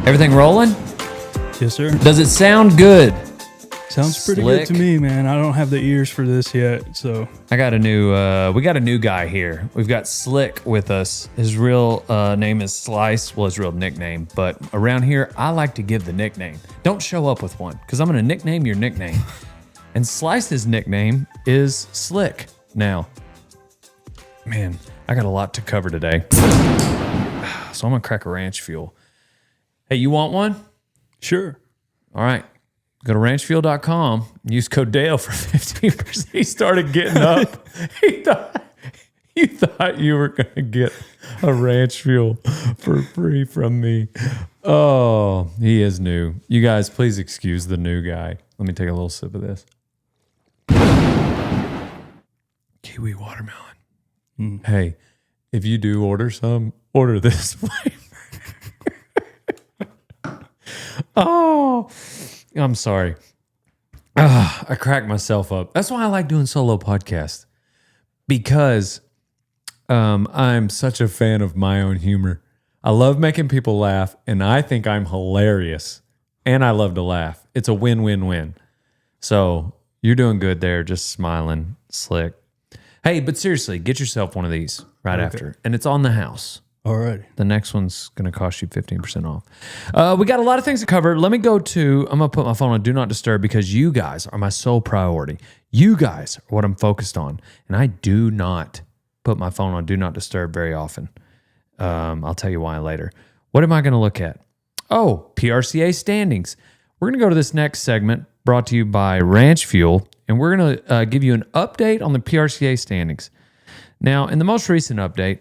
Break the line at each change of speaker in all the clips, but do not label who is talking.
Everything rolling?
Yes, sir.
Does it sound good?
Sounds pretty
Slick.
good to me, man. I don't have the ears for this yet, so.
I got a new, we got a new guy here. We've got Slick with us. His real name is Slice. Well, his real nickname. But around here, I like to give the nickname. Don't show up with one, because I'm going to nickname your nickname. And Slice's nickname is Slick. Now, man, I got a lot to cover today. So I'm going to crack a ranch fuel. Hey, you want one?
Sure.
All right. Go to ranchfuel.com. Use code Dale for 15%. He started getting up. You thought you were going to get a ranch fuel for free from me. Oh, he is new. You guys, please excuse the new guy. Let me take a little sip of this. Kiwi watermelon. Hey, if you do order some, order this flavor. Oh, I'm sorry. I cracked myself up. That's why I like doing solo podcasts, because I'm such a fan of my own humor. I love making people laugh, and I think I'm hilarious, and I love to laugh. It's a win-win-win. So you're doing good there, just smiling, Slick. Hey, but seriously, get yourself one of these right after, and it's on the house.
All right.
The next one's going to cost you 15% off. We got a lot of things to cover. Let me go to, I'm going to put my phone on Do Not Disturb, because you guys are my sole priority. You guys are what I'm focused on. And I do not put my phone on Do Not Disturb very often. I'll tell you why later. What am I going to look at? Oh, PRCA standings. We're going to go to this next segment brought to you by Ranch Fuel, and we're going to give you an update on the PRCA standings. Now, in the most recent update,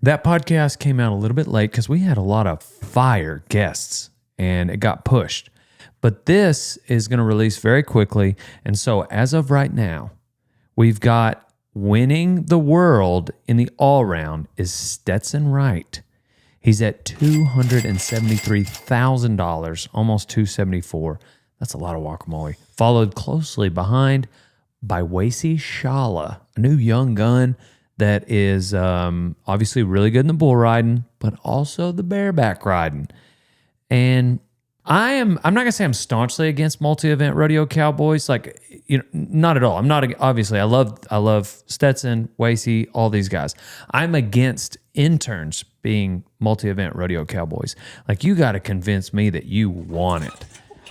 that podcast came out a little bit late because we had a lot of fire guests and it got pushed. But this is going to release very quickly. And so as of right now, we've got winning the world in the all-round is Stetson Wright. He's at $273,000, almost $274,000. That's a lot of guacamole. Followed closely behind by Wasey Shala, a new young gun that is obviously really good in the bull riding, but also the bareback riding. And I'm not gonna say I'm staunchly against multi-event rodeo cowboys, like, you know, not at all. I'm not, obviously I love Stetson, Wasey, all these guys. I'm against interns being multi-event rodeo cowboys. Like, you got to convince me that you want it.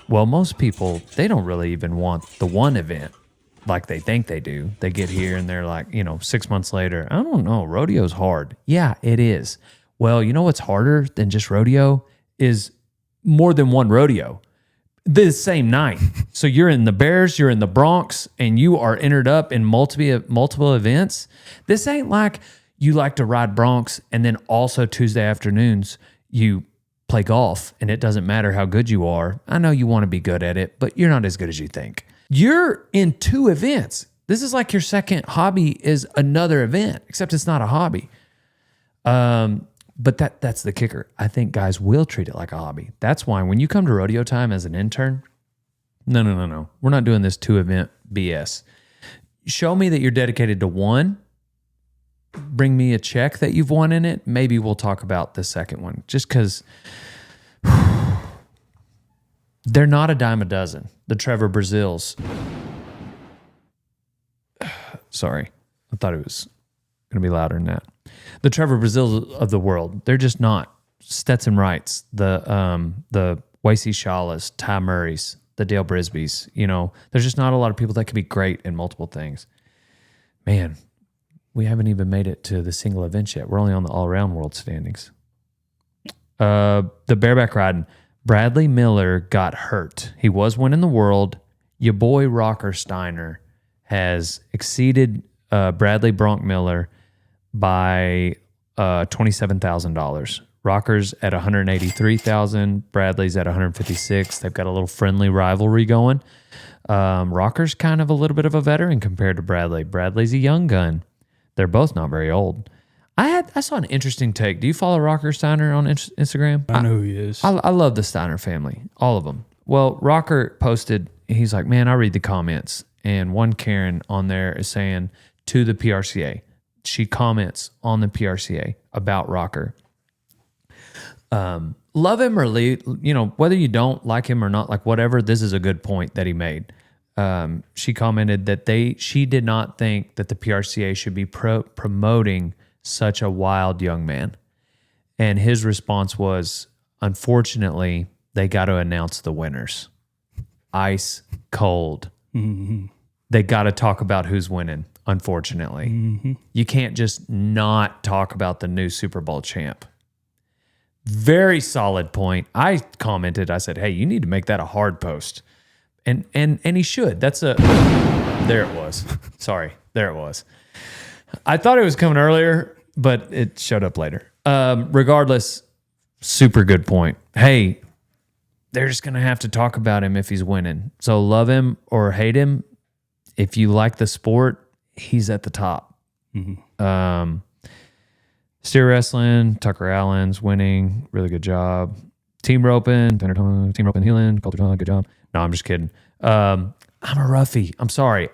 Well, most people, they don't really even want the one event like they think they do. They get here and they're like, 6 months later, I don't know, rodeo's hard. Yeah, it is. Well, you know what's harder than just rodeo is more than one rodeo the same night. So you're in the Bears, you're in the Bronx, and you are entered up in multiple events. This ain't like you like to ride Bronx and then also Tuesday afternoons you play golf and it doesn't matter how good you are. I know you want to be good at it, but you're not as good as you think. You're in two events. This is like your second hobby is another event, except it's not a hobby. But that's the kicker. I think guys will treat it like a hobby. That's why when you come to rodeo time as an intern, no. We're not doing this two event BS. Show me that you're dedicated to one. Bring me a check that you've won in it. Maybe we'll talk about the second one. Just because they're not a dime a dozen. The Trevor Brazils. Sorry. I thought it was going to be louder than that. The Trevor Brazils of the world. They're just not. Stetson Wrights, the Wasey Shalas, Ty Murrays, the Dale Brisbys. There's just not a lot of people that can be great in multiple things. Man, we haven't even made it to the single events yet. We're only on the all-around world standings. The bareback riding. Bradley Miller got hurt. He was winning the world. Your boy Rocker Steiner has exceeded Bradley Bronk Miller by $27,000. Rocker's at $183,000. Bradley's at $156,000. They've got a little friendly rivalry going. Rocker's kind of a little bit of a veteran compared to Bradley. Bradley's a young gun. They're both not very old. I saw an interesting take. Do you follow Rocker Steiner on Instagram?
I know who he is.
I love the Steiner family, all of them. Well, Rocker posted, he's like, man, I read the comments. And one Karen on there is saying to the PRCA, she comments on the PRCA about Rocker. love him or leave, whether you don't like him or not, like whatever, this is a good point that he made. She commented that she did not think that the PRCA should be promoting such a wild young man. And his response was, unfortunately, they got to announce the winners. Ice cold.
Mm-hmm.
They got to talk about who's winning, unfortunately.
Mm-hmm.
You can't just not talk about the new Super Bowl champ. Very solid point. I commented, I said, hey, you need to make that a hard post. And he should. There it was. Sorry. There it was. I thought it was coming earlier, but it showed up later. Regardless, super good point. Hey, they're just going to have to talk about him if he's winning. So love him or hate him. If you like the sport, he's at the top.
Mm-hmm.
Steer wrestling, Tucker Allen's winning. Really good job. Team roping, healing, Coulter, good job. No, I'm just kidding. I'm a roughie. I'm sorry.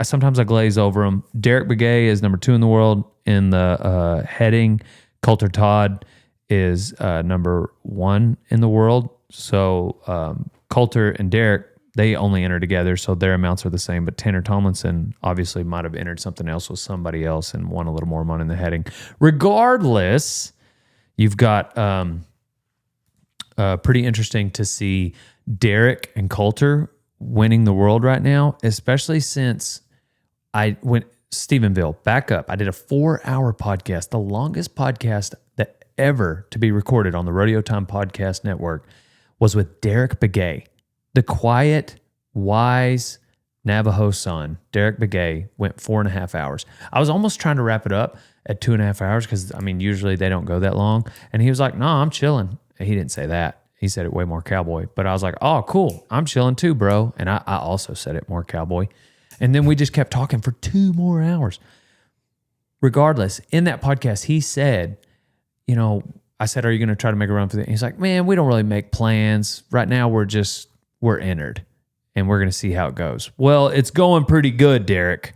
Sometimes I glaze over him. Derek Begay is number 2 in the world in the heading. Coulter Todd is number 1 in the world. So Coulter and Derek, they only enter together, so their amounts are the same. But Tanner Tomlinson obviously might have entered something else with somebody else and won a little more money in the heading. Regardless, you've got pretty interesting to see Derek and Coulter winning the world right now, especially since I went Stephenville, back up. I did a 4-hour podcast, the longest podcast that ever to be recorded on the Rodeo Time Podcast Network, was with Derek Begay. The quiet, wise Navajo son, Derek Begay, went 4.5 hours. I was almost trying to wrap it up at 2.5 hours because, usually they don't go that long. And he was like, no, I'm chilling. He didn't say that. He said it way more cowboy. But I was like, oh, cool. I'm chilling too, bro. And I also said it more cowboy. And then we just kept talking for 2 more hours. Regardless, in that podcast, he said, I said, are you going to try to make a run for that? He's like, man, we don't really make plans. Right now, we're entered, and we're going to see how it goes. Well, it's going pretty good, Derek.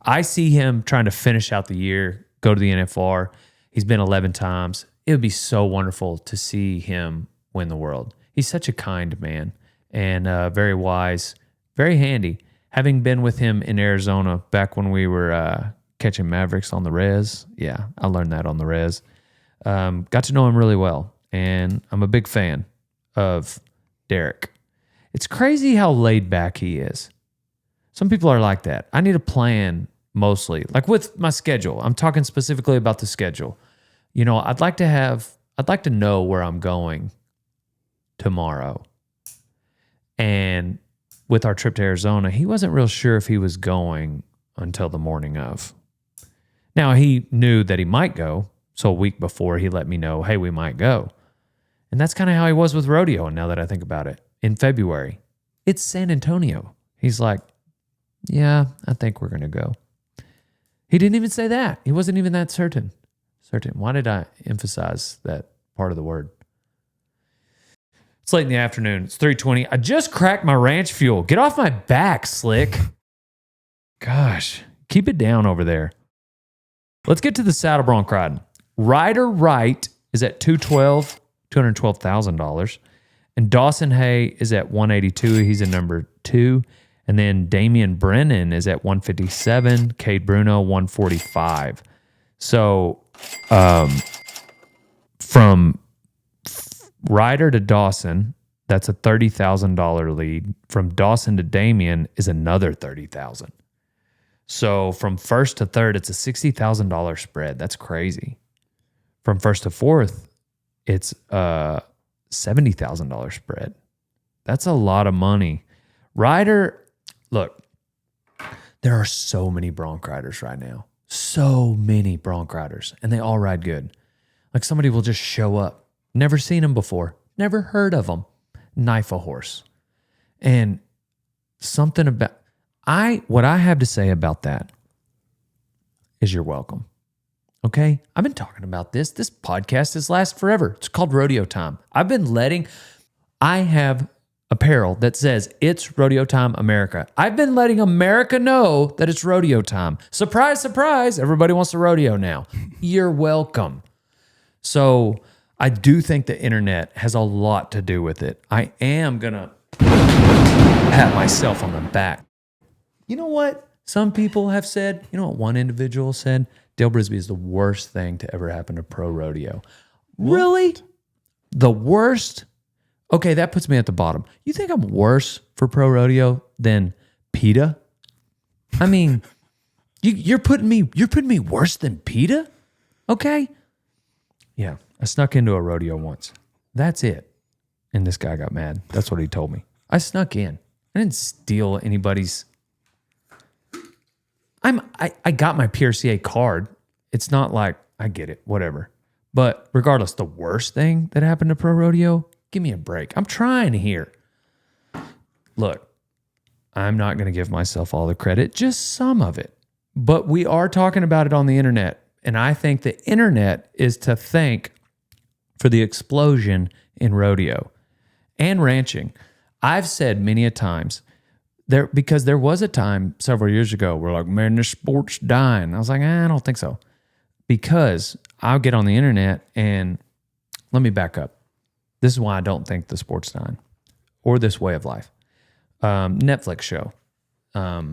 I see him trying to finish out the year, go to the NFR. He's been 11 times. It would be so wonderful to see him win the world. He's such a kind man and very wise, very handy. Having been with him in Arizona back when we were catching Mavericks on the res, yeah, I learned that on the res. Got to know him really well, and I'm a big fan of Derek. It's crazy how laid back he is. Some people are like that. I need a plan mostly, like with my schedule. I'm talking specifically about the schedule. I'd like to know where I'm going tomorrow. And with our trip to Arizona, he wasn't real sure if he was going until the morning of. Now, he knew that he might go, so a week before he let me know, hey, we might go. And that's kind of how he was with Rodeo, now that I think about it. In February, it's San Antonio. He's like, yeah, I think we're going to go. He didn't even say that. He wasn't even that certain. Why did I emphasize that part of the word? It's late in the afternoon. It's 3:20. I just cracked my ranch fuel. Get off my back, Slick. Gosh, keep it down over there. Let's get to the saddle bronc riding. Ryder Wright is at $212,000. And Dawson Hay is at $182. He's at number 2. And then Damian Brennan is at $157. Cade Bruno, $145. So from Ryder to Dawson, that's a $30,000 lead. From Dawson to Damian is another $30,000. So from first to third, it's a $60,000 spread. That's crazy. From first to fourth, it's a $70,000 spread. That's a lot of money. Ryder, look, there are so many bronc riders right now. So many bronc riders, and they all ride good. Like somebody will just show up. Never seen them before. Never heard of them. Knife a horse. And something about... what I have to say about that is you're welcome. Okay? I've been talking about this. This podcast has lasted forever. It's called Rodeo Time. I have apparel that says it's Rodeo Time America. I've been letting America know that it's rodeo time. Surprise, surprise. Everybody wants to rodeo now. You're welcome. So I do think the internet has a lot to do with it. I am going to pat myself on the back. You know what? Some people have said, you know what one individual said? Dale Brisby is the worst thing to ever happen to pro rodeo. What? Really? The worst? Okay, that puts me at the bottom. You think I'm worse for pro rodeo than PETA? I mean, you're putting me worse than PETA? Okay? Yeah, I snuck into a rodeo once. That's it. And this guy got mad. That's what he told me. I snuck in. I didn't steal anybody's. I got my PRCA card. It's not like I get it, whatever. But regardless, the worst thing that happened to pro rodeo, give me a break. I'm trying here. Look, I'm not going to give myself all the credit, just some of it. But we are talking about it on the internet. And I think the internet is to thank for the explosion in rodeo and ranching. I've said many a times, because there was a time several years ago where like, man, this sport's dying. I was like, I don't think so. Because I'll get on the internet and let me back up. This is why I don't think the sport's dying or this way of life. Netflix show a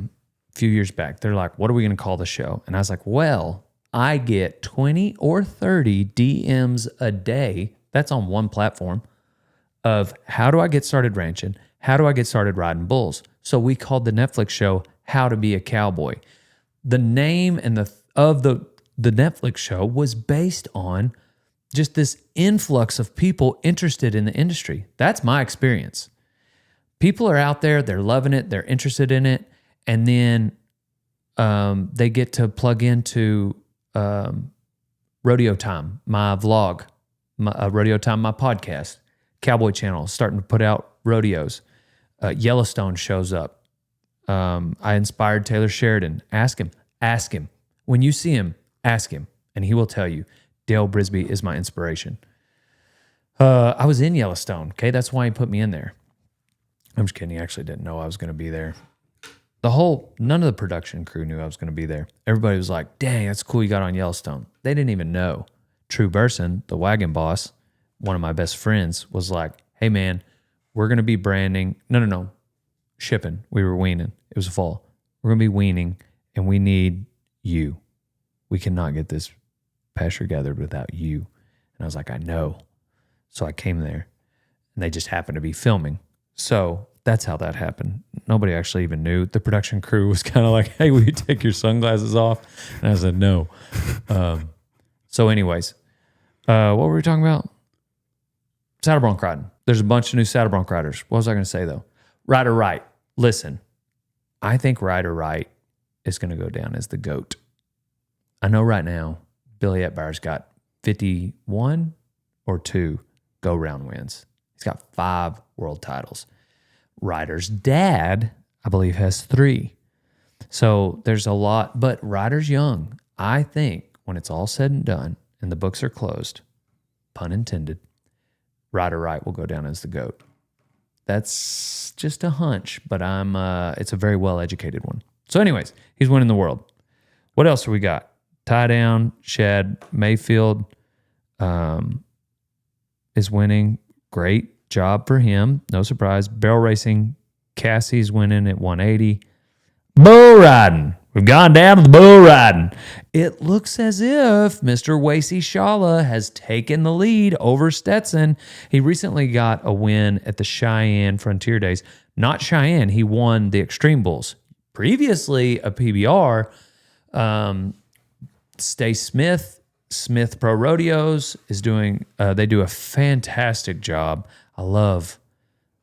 few years back. They're like, what are we going to call the show? And I was like, well, I get 20 or 30 DMs a day. That's on one platform of how do I get started ranching? How do I get started riding bulls? So we called the Netflix show How to Be a Cowboy. The name and the Netflix show was based on just this influx of people interested in the industry. That's my experience. People are out there, they're loving it, they're interested in it, and then they get to plug into Rodeo Time, my vlog, Rodeo Time, my podcast, Cowboy Channel, starting to put out rodeos. Yellowstone shows up. I inspired Taylor Sheridan. Ask him. When you see him, ask him, and he will tell you, Dale Brisby is my inspiration. I was in Yellowstone, okay? That's why he put me in there. I'm just kidding. He actually didn't know I was going to be there. None of the production crew knew I was going to be there. Everybody was like, dang, that's cool you got on Yellowstone. They didn't even know. True Burson, the wagon boss, one of my best friends, was like, hey, man, we're going to be branding. No. Shipping. We were weaning. It was fall. We're going to be weaning, and we need you. We cannot get this pasture gathered without you. And I was like, I know. So I came there, and they just happened to be filming. So that's how that happened. Nobody actually even knew. The production crew was kind of like, hey, will you take your sunglasses off? And I said, no. So anyways, what were we talking about? Saddle bronc riding. There's a bunch of new saddle bronc riders. What was I going to say, though? Ryder Wright. Listen, I think Ryder Wright is going to go down as the GOAT. I know right now Billy Etbar's got 51 or 2 go-round wins. He's got 5 world titles. Ryder's dad, I believe, has 3. So there's a lot, but Ryder's young. I think when it's all said and done and the books are closed, pun intended, Ryder Wright will go down as the GOAT. That's just a hunch, but it's a very well-educated one. So anyways, he's winning the world. What else have we got? Tie down, Shad Mayfield is winning. Great job for him. No surprise. Barrel racing, Cassie's winning at 180. Bull riding. We've gone down to the bull riding. It looks as if Mr. Wasey Shala has taken the lead over Stetson. He recently got a win at the Cheyenne Frontier Days. Not Cheyenne. He won the Extreme Bulls. Previously, a PBR, Stay Smith Pro Rodeos is doing, they do a fantastic job. I love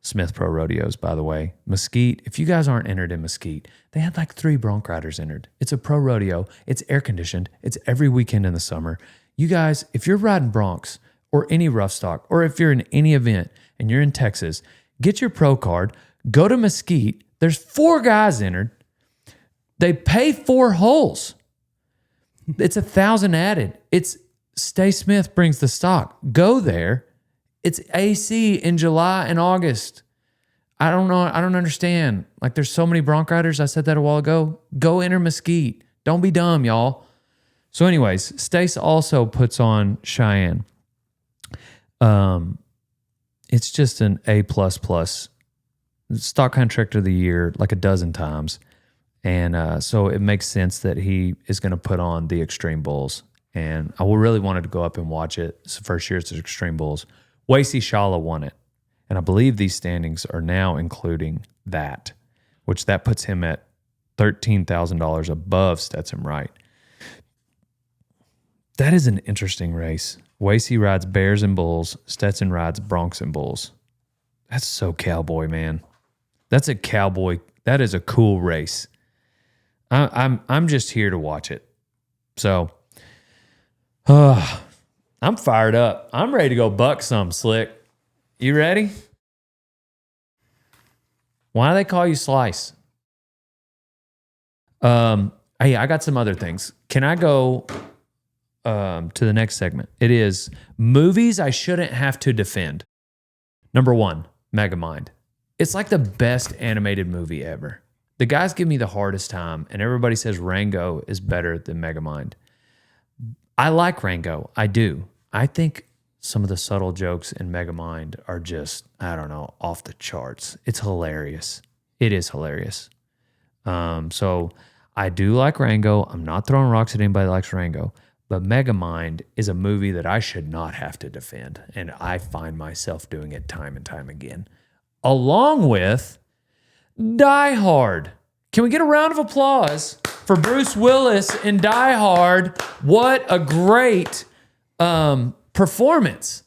Smith Pro Rodeos, by the way. Mesquite, if you guys aren't entered in Mesquite, they had like 3 bronc riders entered. It's a pro rodeo. It's air conditioned. It's every weekend in the summer. You guys, if you're riding broncs or any rough stock, or if you're in any event and you're in Texas, get your pro card, go to Mesquite. There's 4 guys entered. They pay 4 holes. It's 1,000 added. It's Stay Smith brings the stock. Go there. It's AC in July and August. I don't know. I don't understand. Like, there's so many bronc riders. I said that a while ago. Go enter Mesquite. Don't be dumb, y'all. So anyways, Stace also puts on Cheyenne. It's just an A++. Stock contractor of the year like a dozen times. And so it makes sense that he is going to put on the Extreme Bulls. And I really wanted to go up and watch it. It's the first year it's the Extreme Bulls. Wasey Shala won it. And I believe these standings are now including that, which that puts him at $13,000 above Stetson Wright. That is an interesting race. Wasey rides Bears and Bulls. Stetson rides Broncs and Bulls. That's so cowboy, man. That's a cowboy. That is a cool race. I'm just here to watch it. So, I'm fired up. I'm ready to go buck some, Slick. You ready? Why do they call you Slice? Hey, I got some other things. Can I go to the next segment? It is movies I shouldn't have to defend. Number 1, Megamind. It's like the best animated movie ever. The guys give me the hardest time, and everybody says Rango is better than Megamind. I like Rango. I do. I think some of the subtle jokes in Megamind are just, I don't know, off the charts. It's hilarious. It is hilarious. So I do like Rango. I'm not throwing rocks at anybody that likes Rango. But Megamind is a movie that I should not have to defend. And I find myself doing it time and time again. Along with Die Hard. Can we get a round of applause for Bruce Willis in Die Hard? What a great performance.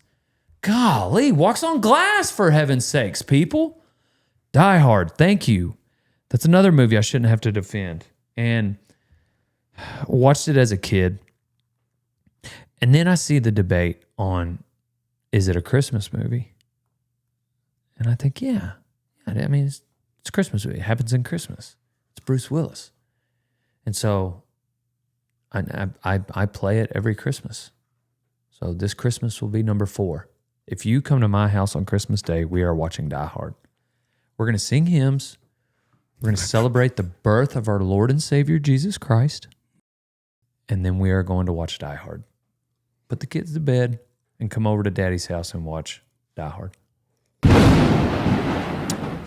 Golly, walks on glass for heaven's sakes, people. Die Hard, thank you. That's another movie I shouldn't have to defend. And watched it as a kid. And then I see the debate on, is it a Christmas movie? And I think, yeah. I mean, it's a Christmas movie. It happens in Christmas. It's Bruce Willis. And so I play it every Christmas. So this Christmas will be number 4. If you come to my house on Christmas Day, we are watching Die Hard. We're going to sing hymns. We're going to celebrate the birth of our Lord and Savior, Jesus Christ. And then we are going to watch Die Hard. Put the kids to bed and come over to Daddy's house and watch Die Hard.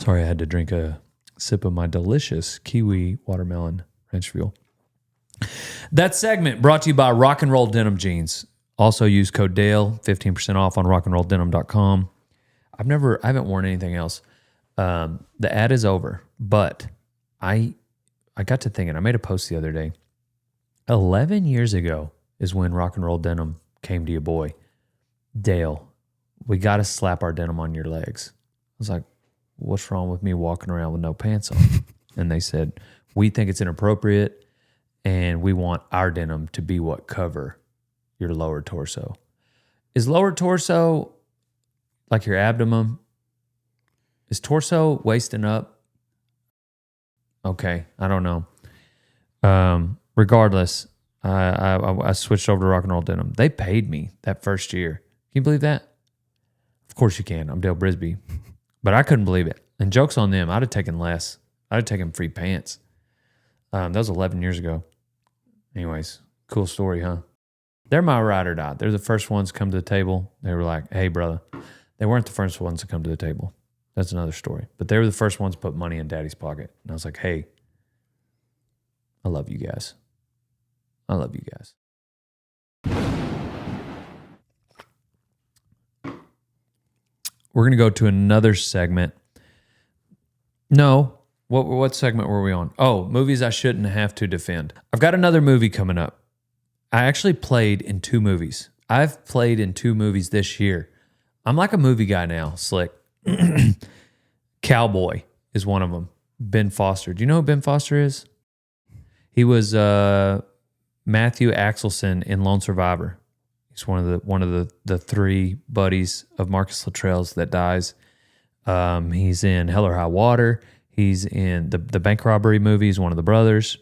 Sorry, I had to drink a sip of my delicious kiwi watermelon ranch fuel. That segment brought to you by Rock and Roll Denim Jeans. Also use code Dale, 15% off on rockandrolldenim.com. I haven't worn anything else. The ad is over, but I got to thinking, I made a post the other day. 11 years ago is when Rock and Roll Denim came to your boy. Dale, we got to slap our denim on your legs. I was like, what's wrong with me walking around with no pants on? And they said, we think it's inappropriate and we want our denim to be what cover your lower torso. Is lower torso like your abdomen? Is torso waist and up? Okay, I don't know. Regardless, I switched over to Rock and Roll Denim. They paid me that first year. Can you believe that? Of course you can. I'm Dale Brisby. But I couldn't believe it. And joke's on them. I'd have taken less. I'd have taken free pants. That was 11 years ago. Anyways, cool story, huh? They're my ride or die. They're the first ones to come to the table. They were like, hey, brother. They weren't the first ones to come to the table. That's another story. But they were the first ones to put money in Daddy's pocket. And I was like, hey, I love you guys. I love you guys. We're going to go to another segment. No. What segment were we on? Oh, movies I shouldn't have to defend. I've got another movie coming up. I actually played in 2 movies. I've played in 2 movies this year. I'm like a movie guy now, Slick. Cowboy is one of them. Ben Foster. Do you know who Ben Foster is? He was Matthew Axelson in Lone Survivor. He's one of the 3 buddies of Marcus Luttrell's that dies. He's in Hell or High Water. He's in the bank robbery movie. He's one of the brothers.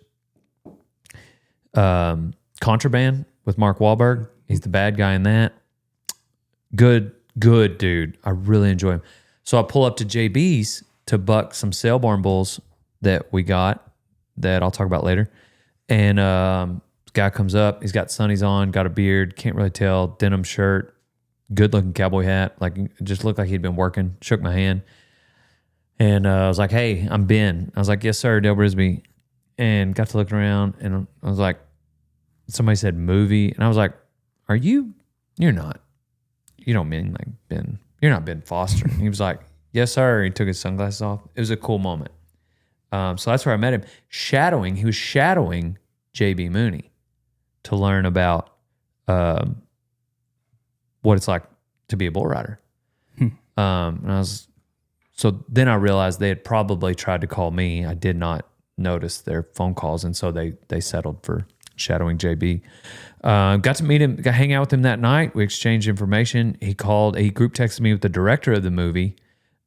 Contraband with Mark Wahlberg. He's the bad guy in that. Good dude. I really enjoy him. So I pull up to JB's to buck some sale barn bulls that we got that I'll talk about later. And this guy comes up. He's got sunnies on, got a beard. Can't really tell. Denim shirt. good looking cowboy hat, like it just looked like he'd been working. Shook my hand, and I was like, "Hey, I'm Ben." I was like, "Yes, sir, Dale Brisby," and got to looking around, and I was like, somebody said movie, and I was like, "Are you? You're not. You don't mean like Ben. You're not Ben Foster." And he was like, "Yes, sir." He took his sunglasses off. It was a cool moment. So that's where I met him. He was shadowing JB Mooney to learn about what it's like to be a bull rider. So then I realized they had probably tried to call me. I did not notice their phone calls, and so they settled for shadowing JB. Got to meet him, got to hang out with him that night. We exchanged information. He group texted me with the director of the movie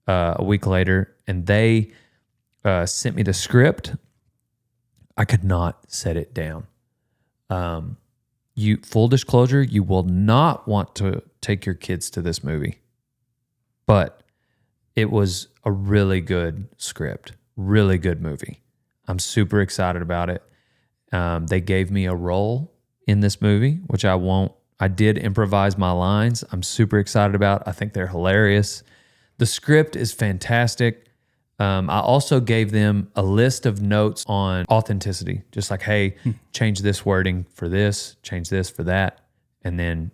a week later, and they sent me the script. I could not set it down. Full disclosure, you will not want to take your kids to this movie, but it was a really good script, really good movie. I'm super excited about it. They gave me a role in this movie, which I did improvise my lines. I'm super excited about. I think they're hilarious. The script is fantastic. I also gave them a list of notes on authenticity, just like, hey, change this wording for this, change this for that. And then,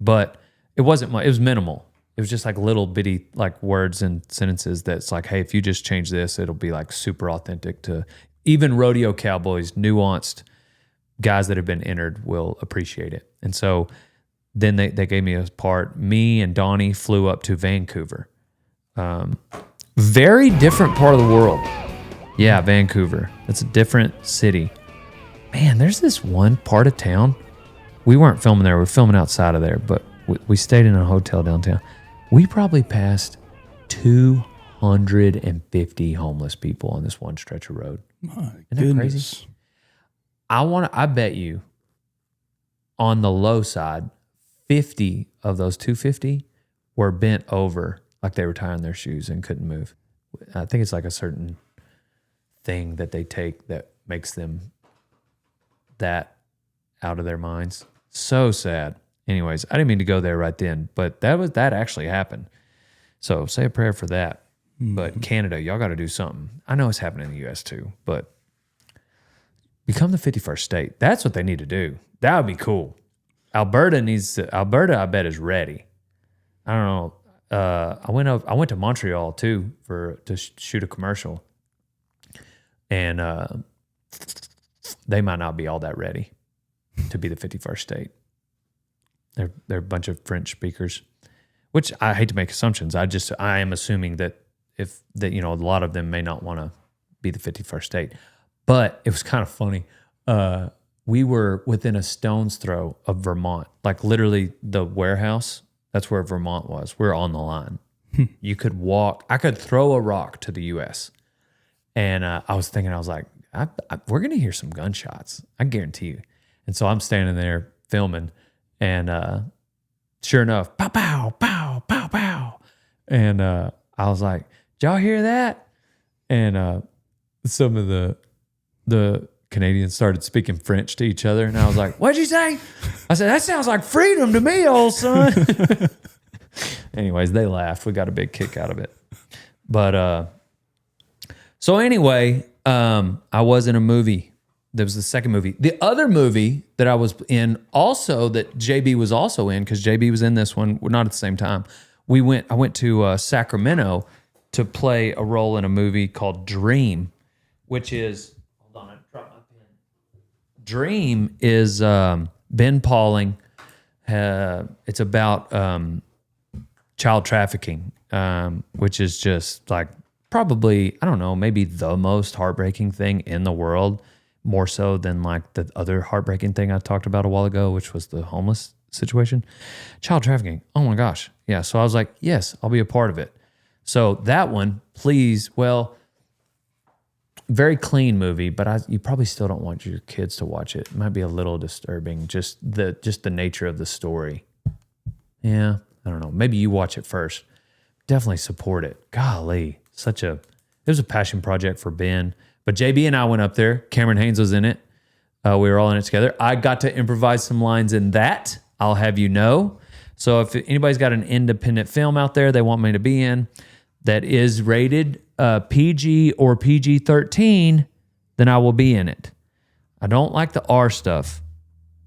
but it wasn't much, it was minimal. It was just like little bitty like words and sentences that's like, hey, if you just change this, it'll be like super authentic to even rodeo cowboys, nuanced guys that have been entered will appreciate it. And so then they gave me a part. Me and Donnie flew up to Vancouver. Very different part of the world. Yeah, Vancouver. It's a different city. Man, there's this one part of town. We weren't filming there. We were filming outside of there, but we stayed in a hotel downtown. We probably passed 250 homeless people on this one stretch of road.
My
Isn't that crazy? I bet you on the low side, 50 of those 250 were bent over like they were tying their shoes and couldn't move. I think it's like a certain thing that they take that makes them that out of their minds. So sad. Anyways, I didn't mean to go there right then, but that actually happened. So say a prayer for that. But Canada, y'all got to do something. I know it's happening in the U.S. too, but become the 51st state. That's what they need to do. That would be cool. Alberta, I bet, is ready. I don't know. I went to Montreal too to shoot a commercial, and they might not be all that ready to be the 51st state. They're a bunch of French speakers, which I hate to make assumptions. I am assuming that a lot of them may not want to be the 51st state. But it was kind of funny. We were within a stone's throw of Vermont, like literally the warehouse. That's where Vermont was. We're on the line. You could walk. I could throw a rock to the U.S. And I was thinking, I was like, we're going to hear some gunshots. I guarantee you. And so I'm standing there filming, and sure enough, pow, pow, pow, pow, pow. And I was like, did y'all hear that? And some of the Canadians started speaking French to each other. And I was like, what'd you say? I said, that sounds like freedom to me, old son. Anyways, they laughed. We got a big kick out of it. But so anyway, I was in a movie. There was the second movie. The other movie that I was in also that JB was also in, because JB was in this one, not at the same time. I went to Sacramento to play a role in a movie called Dream, which is, hold on, I dropped my pen. Dream is Ben Pauling. It's about child trafficking, which is just like probably, I don't know, maybe the most heartbreaking thing in the world, more so than like the other heartbreaking thing I talked about a while ago, which was the homeless situation. Child trafficking. Oh my gosh. Yeah. So I was like, yes, I'll be a part of it. So that one, please, well, very clean movie, but you probably still don't want your kids to watch it. It might be a little disturbing, just the nature of the story. Yeah, I don't know. Maybe you watch it first. Definitely support it. Golly, it was a passion project for Ben. But JB and I went up there. Cameron Haynes was in it. We were all in it together. I got to improvise some lines in that, I'll have you know. So if anybody's got an independent film out there they want me to be in that is rated PG or PG-13, then I will be in it. I don't like the R stuff.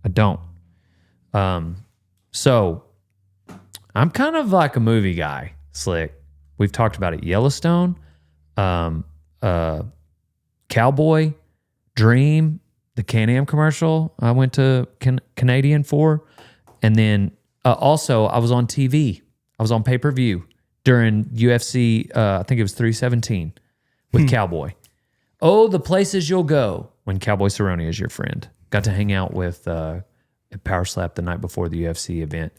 I don't. So I'm kind of like a movie guy, Slick. We've talked about it. Yellowstone, Cowboy, Dream, the Can-Am commercial I went to Canadian for. And then also I was on TV. I was on pay-per-view during UFC, I think it was 317 with Cowboy. Oh, the places you'll go when Cowboy Cerrone is your friend. Got to hang out with at Power Slap the night before the UFC event.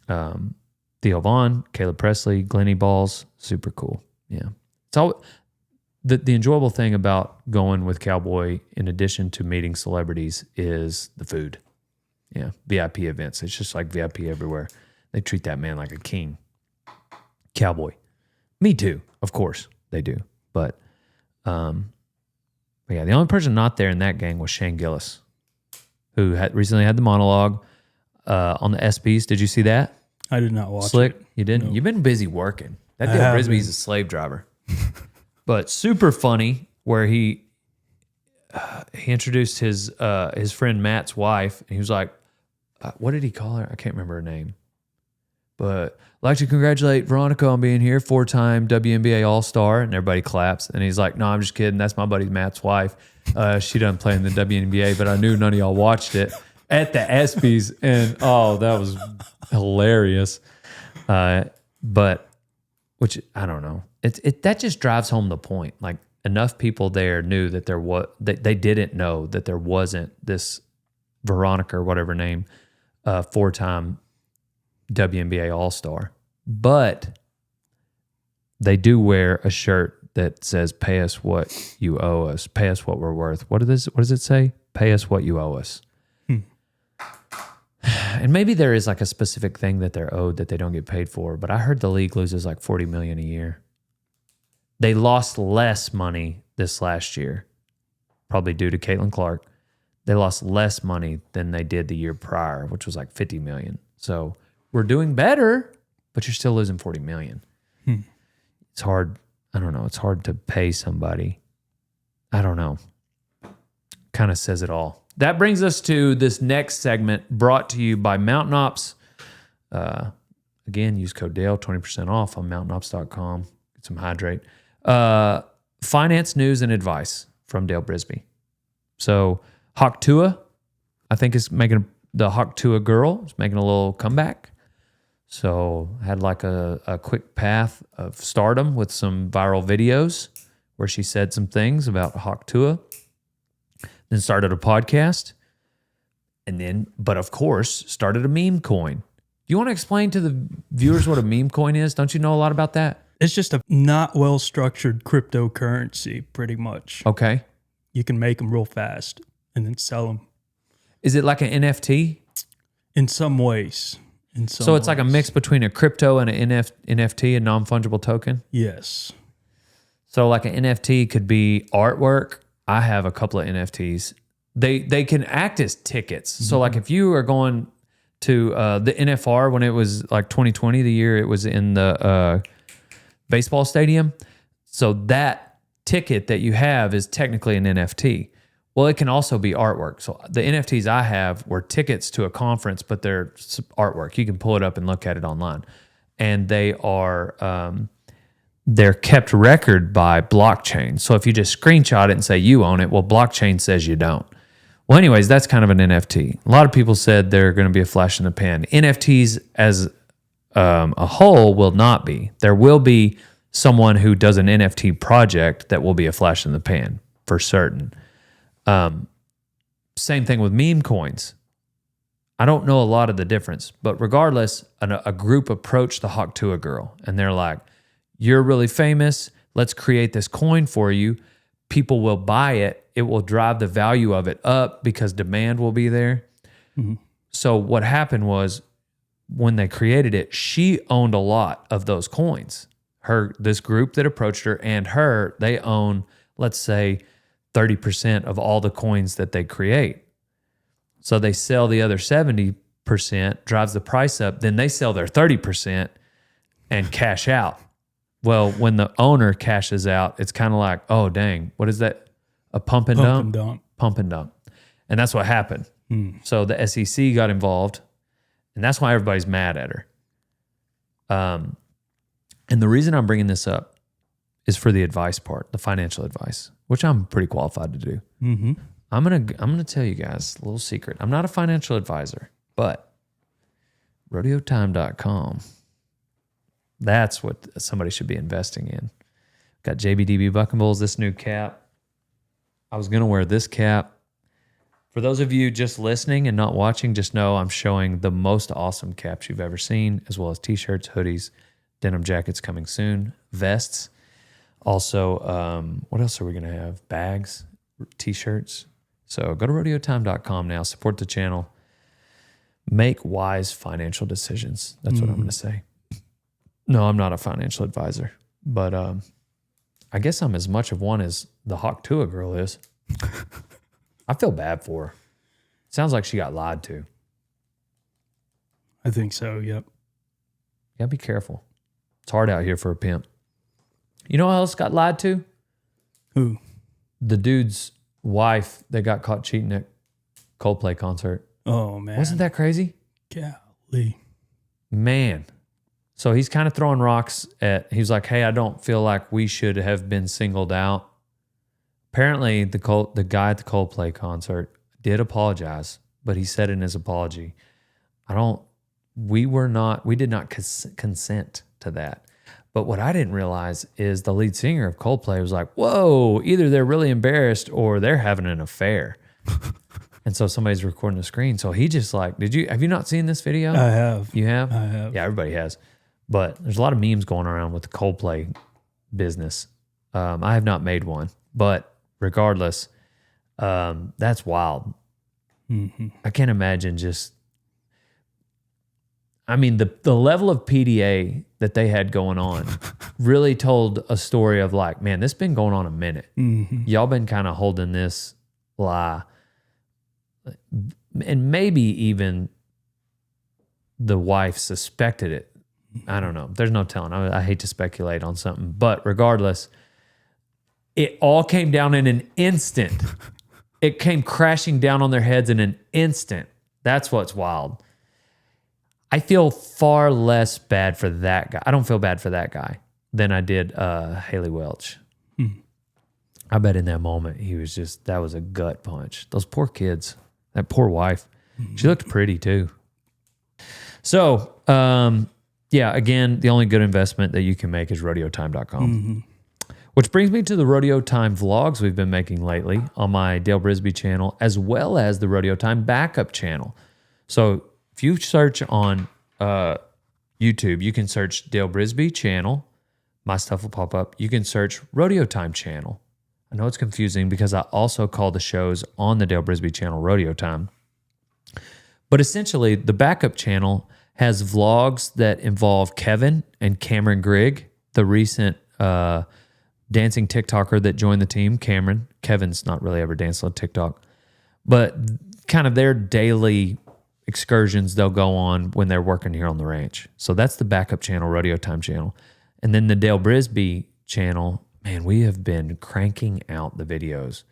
Theo Vaughn, Caleb Presley, Glennie Balls, super cool. Yeah. It's all the enjoyable thing about going with Cowboy, in addition to meeting celebrities, is the food. Yeah. VIP events. It's just like VIP everywhere. They treat that man like a king. Cowboy. Me too, of course. They do. But yeah, the only person not there in that gang was Shane Gillis, who recently had the monologue on the ESPYs. Did you see that?
I did not watch
Slick,
it.
you didn't?
No.
You've been busy working. That dude
have
Brisby's
been.
a slave driver. But super funny where he introduced his friend Matt's wife, and he was like, what did he call her? I can't remember her name. But I'd like to congratulate Veronica on being here, 4-time WNBA All-Star, and everybody claps. And he's like, no, I'm just kidding. That's my buddy Matt's wife. She doesn't play in the WNBA, but I knew none of y'all watched it at the ESPYs. And, oh, that was hilarious. But, which, I don't know. That just drives home the point. Like, enough people there knew that there was, they didn't know that there wasn't this Veronica or whatever name, 4-time WNBA All-Star. But they do wear a shirt that says, pay us what you owe us. Pay us what we're worth. What does it say? Pay us what you owe us. And maybe there is like a specific thing that they're owed that they don't get paid for. But I heard the league loses like $40 million a year. They lost less money this last year, probably due to Caitlin Clark. They lost less money than they did the year prior, which was like $50 million. So we're doing better, but you're still losing $40 million. It's hard. I don't know. It's hard to pay somebody. I don't know. Kind of says it all. That brings us to this next segment brought to you by Mountain Ops. Again, use code Dale, 20% off on mountainops.com. Get some hydrate. Finance news and advice from Dale Brisby. So Hawk Tua, I think, is making the Hawk Tua girl is making a little comeback. So had like a quick path of stardom with some viral videos where she said some things about Hawk Tua. Then started a podcast. And then, but of course, started a meme coin. Do you want to explain to the viewers what a meme coin is? Don't you know a lot about that?
It's just a not well-structured cryptocurrency, pretty much.
Okay.
You can make them real fast and then sell them.
Is it like an NFT?
In some ways.
So it's like a mix between a crypto and an NFT, a non-fungible token?
Yes.
So like an NFT could be artwork. I have a couple of NFTs. They can act as tickets. So like if you are going to the NFR when it was like 2020, the year it was in the baseball stadium. So that ticket that you have is technically an NFT. Well, it can also be artwork. So the NFTs I have were tickets to a conference, but they're artwork. You can pull it up and look at it online. And they are, they're kept record by blockchain. So if you just screenshot it and say you own it, well, blockchain says you don't. Well, anyways, that's kind of an NFT. A lot of people said they're going to be a flash in the pan. NFTs as a whole will not be. There will be someone who does an NFT project that will be a flash in the pan for certain. Same thing with meme coins. I don't know a lot of the difference, but regardless, a group approached the Hawk Tua girl and they're like, you're really famous. Let's create this coin for you. People will buy it. It will drive the value of it up because demand will be there. Mm-hmm. So what happened was when they created it, she owned a lot of those coins. This group that approached her and her, they own, let's say, 30% of all the coins that they create. So they sell the other 70% drives the price up, then they sell their 30% and cash out. Well, when the owner cashes out, it's kind of like, oh, dang, what is that? A pump and dump? Pump and dump. And that's what happened. So the SEC got involved, and that's why everybody's mad at her. And the reason I'm bringing this up is for the advice part, the financial advice, which I'm pretty qualified to do.
Mm-hmm.
I'm gonna tell you guys a little secret. I'm not a financial advisor, but rodeotime.com, that's what somebody should be investing in. Got JBDB Bucking Bulls, this new cap. I was gonna wear this cap. For those of you just listening and not watching, just know I'm showing the most awesome caps you've ever seen, as well as t-shirts, hoodies, denim jackets coming soon, vests. Also, what else are we gonna have? Bags, t-shirts. So go to rodeotime.com now, support the channel, make wise financial decisions. That's what I'm going to say. No, I'm not a financial advisor, but I guess I'm as much of one as the Hawk Tua girl is. I feel bad for her. Sounds like she got lied to.
I think so, yep.
Yeah, be careful. It's hard out here for a pimp. You know who else got lied to?
Who?
The dude's wife that got caught cheating at Coldplay concert.
Oh, man.
Wasn't that crazy?
Golly.
Man. So he's kind of throwing rocks he's like, hey, I don't feel like we should have been singled out. Apparently, the guy at the Coldplay concert did apologize, but he said in his apology, we did not consent to that. But what I didn't realize is the lead singer of Coldplay was like, whoa, either they're really embarrassed or they're having an affair. And so somebody's recording the screen. So he just like, have you not seen this video?
I have.
You have?
I have.
Yeah, everybody has. But there's a lot of memes going around with the Coldplay business. I have not made one, but regardless, that's wild.
Mm-hmm.
I can't imagine the level of PDA that they had going on really told a story of like, man, this been going on a minute.
Mm-hmm.
Y'all been kind of holding this lie. And maybe even the wife suspected it. I don't know. There's no telling. I hate to speculate on something. But regardless, it all came down in an instant. It came crashing down on their heads in an instant. That's what's wild. I feel far less bad for that guy. I don't feel bad for that guy than I did Haley Welch. I bet in that moment that was a gut punch. Those poor kids, that poor wife. She looked pretty too. So, yeah, again, the only good investment that you can make is rodeotime.com. Which brings me to the Rodeo Time vlogs we've been making lately on my Dale Brisby channel, as well as the Rodeo Time backup channel. So if you search on YouTube, you can search Dale Brisby channel. My stuff will pop up. You can search Rodeo Time channel. I know it's confusing because I also call the shows on the Dale Brisby channel Rodeo Time. But essentially, the backup channel has vlogs that involve Kevin and Cameron Grigg, the recent dancing TikToker that joined the team, Cameron. Kevin's not really ever danced on TikTok. But kind of their daily excursions they'll go on when they're working here on the ranch. So that's the backup channel, Rodeo Time channel. And then the Dale Brisby channel, man, we have been cranking out the videos.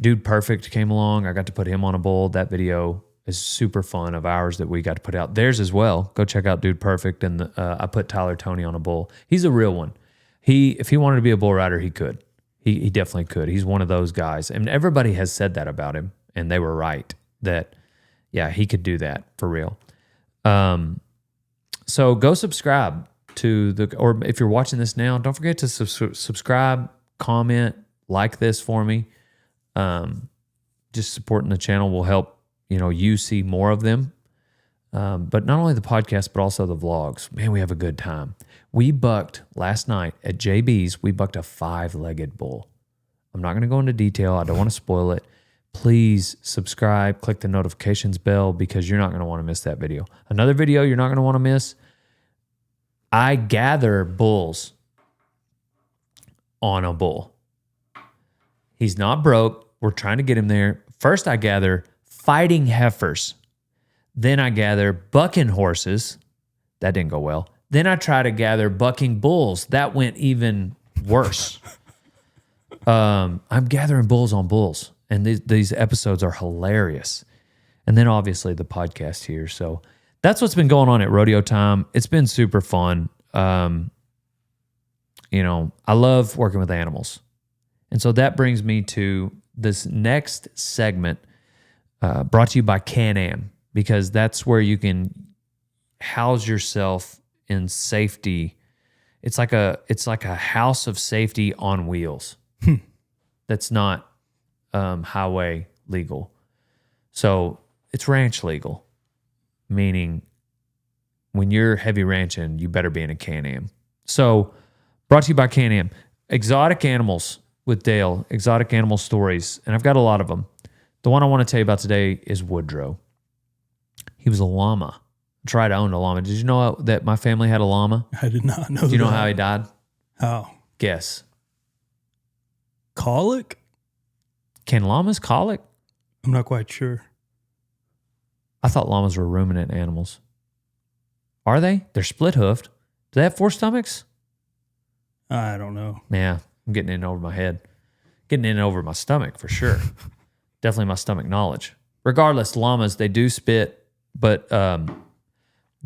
Dude Perfect came along. I got to put him on a bull. That video is super fun of ours that we got to put out. Theirs as well. Go check out Dude Perfect. And I put Tyler Tony on a bull. He's a real one. If he wanted to be a bull rider, he could. He definitely could. He's one of those guys. And everybody has said that about him. And they were right that, yeah, he could do that for real. So go subscribe to or if you're watching this now, don't forget to subscribe, comment, like this for me. Just supporting the channel will help, you see more of them. But not only the podcast, but also the vlogs. Man, we have a good time. We bucked last night at JB's. We bucked a 5-legged bull. I'm not going to go into detail. I don't want to spoil it. Please subscribe, click the notifications bell because you're not going to want to miss that video. Another video you're not going to want to miss, I gather bulls on a bull. He's not broke. We're trying to get him there. First, I gather fighting heifers. Then I gather bucking horses. That didn't go well. Then I try to gather bucking bulls. That went even worse. I'm gathering bulls on bulls, and these episodes are hilarious. And then obviously the podcast here. So that's what's been going on at rodeo time. It's been super fun. You know, I love working with animals. And so that brings me to this next segment brought to you by Can-Am, because that's where you can house yourself in safety. It's like a house of safety on wheels. That's not highway legal. So it's ranch legal, meaning when you're heavy ranching, you better be in a Can-Am. So brought to you by Can-Am. Exotic animals with Dale, exotic animal stories, and I've got a lot of them. The one I want to tell you about today is Woodrow. He was a llama. I tried to own a llama. Did you know that my family had a llama?
I did not know.
Do you know how he died?
How?
Guess.
Colic?
Can llamas colic?
I'm not quite sure.
I thought llamas were ruminant animals. Are they? They're split-hoofed. Do they have 4 stomachs?
I don't know.
Yeah, I'm getting in over my head. Getting in over my stomach for sure. Definitely my stomach knowledge. Regardless, llamas, they do spit, but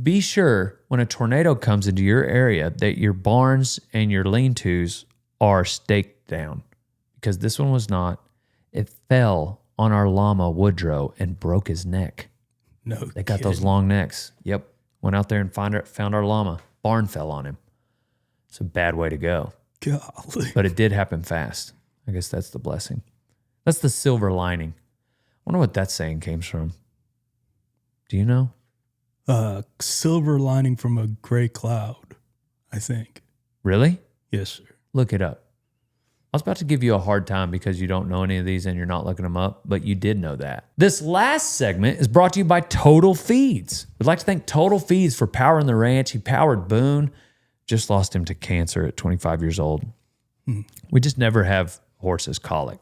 be sure when a tornado comes into your area that your barns and your lean-tos are staked down, because this one was not. It fell on our llama Woodrow and broke his neck.
No,
they got those long necks. Yep. Went out there and found our llama. Barn fell on him. It's a bad way to go.
Golly.
But it did happen fast. I guess that's the blessing. That's the silver lining. I wonder what that saying came from. Do you know?
Silver lining from a gray cloud, I think.
Really?
Yes, sir.
Look it up. I was about to give you a hard time because you don't know any of these and you're not looking them up, but you did know that. This last segment is brought to you by Total Feeds. We'd like to thank Total Feeds for powering the ranch. He powered Boone. Just lost him to cancer at 25 years old. We just never have horses colic.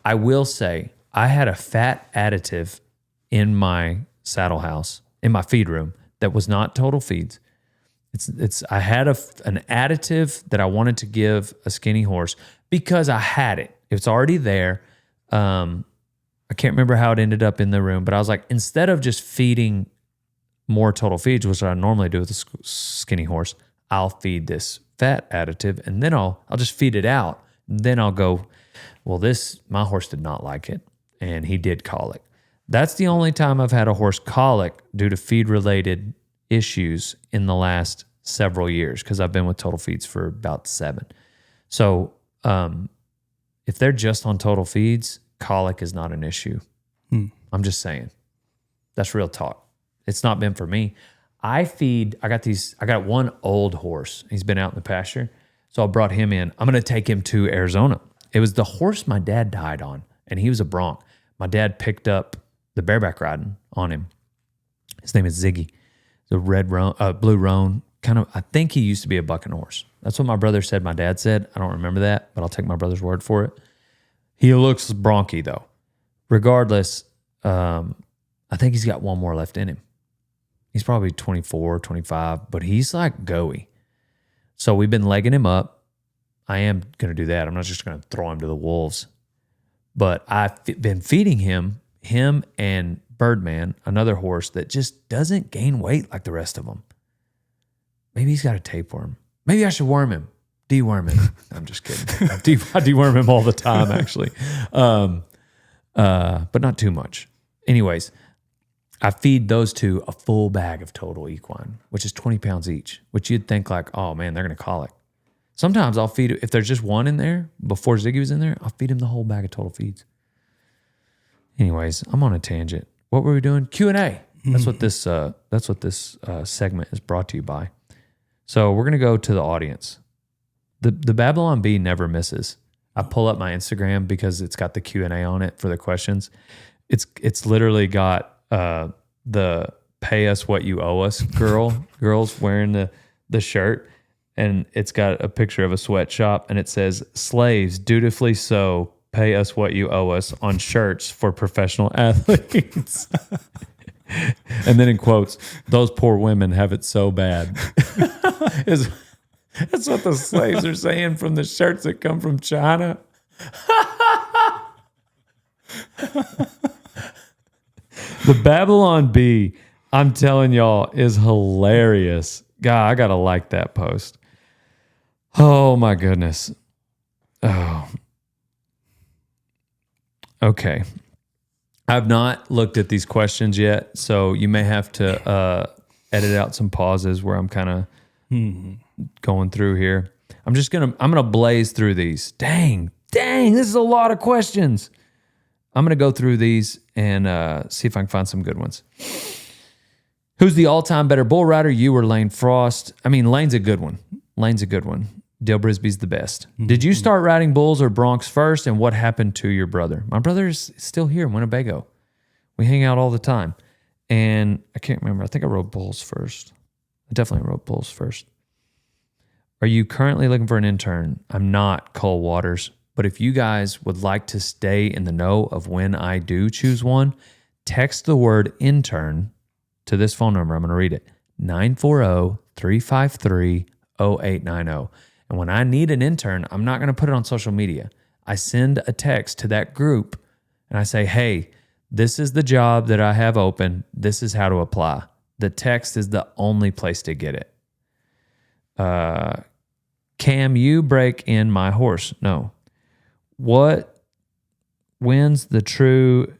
I will say, I had a fat additive in my saddle house, in my feed room, that was not Total Feeds. I had an additive that I wanted to give a skinny horse because I had it. It's already there. I can't remember how it ended up in the room, but I was like, instead of just feeding more Total Feeds, which I normally do with a skinny horse, I'll feed this fat additive, and then I'll just feed it out. Then I'll go, well, my horse did not like it, and he did colic. That's the only time I've had a horse colic due to feed-related issues in the last several years, because I've been with Total Feeds for about 7. So if they're just on Total Feeds, colic is not an issue. I'm just saying. That's real talk. It's not been for me. I got one old horse. He's been out in the pasture. So I brought him in. I'm going to take him to Arizona. It was the horse my dad died on, and he was a bronc. My dad picked up the bareback riding on him. His name is Ziggy. The blue roan. I think he used to be a bucking horse. That's what my brother said. My dad said. I don't remember that, but I'll take my brother's word for it. He looks bronky though. Regardless, I think he's got one more left in him. He's probably 24, 25, but he's like goey. So we've been legging him up. I am going to do that. I'm not just going to throw him to the wolves. But I've been feeding him and Birdman, another horse that just doesn't gain weight like the rest of them. Maybe he's got a tapeworm. Maybe I should worm him, deworm him. I'm just kidding. I deworm him all the time, actually. But not too much. Anyways, I feed those two a full bag of Total Equine, which is 20 pounds each, which you'd think like, oh man, they're going to colic. Sometimes I'll feed, if there's just one in there, before Ziggy was in there, I'll feed him the whole bag of Total Feeds. Anyways, I'm on a tangent. What were we doing? Q&A. That's what this segment is brought to you by. So we're going to go to the audience. The Babylon Bee never misses. I pull up my Instagram because it's got the Q&A on it for the questions. It's literally got the pay us what you owe us girls wearing the shirt, and it's got a picture of a sweatshop, and it says, slaves dutifully pay us what you owe us on shirts for professional athletes. And then in quotes, those poor women have it so bad. That's what the slaves are saying from the shirts that come from China. The Babylon Bee, I'm telling y'all, is hilarious. God, I got to like that post. Oh, my goodness. Oh. Okay. I've not looked at these questions yet, so you may have to edit out some pauses where I'm kind of going through here. I'm gonna blaze through these. Dang, this is a lot of questions. I'm gonna go through these and see if I can find some good ones. Who's the all-time better bull rider, you or Lane Frost? I mean, Lane's a good one. Dale Brisby's the best. Did you start riding bulls or broncs first, and what happened to your brother? My brother's still here in Winnebago. We hang out all the time. And I can't remember. I think I rode bulls first. I definitely rode bulls first. Are you currently looking for an intern? I'm not, Cole Waters. But if you guys would like to stay in the know of when I do choose one, text the word intern to this phone number. I'm going to read it. 940-353-0890. And when I need an intern, I'm not going to put it on social media. I send a text to that group and I say, hey, this is the job that I have open. This is how to apply. The text is the only place to get it. Cam, you break in my horse. No. What wins the True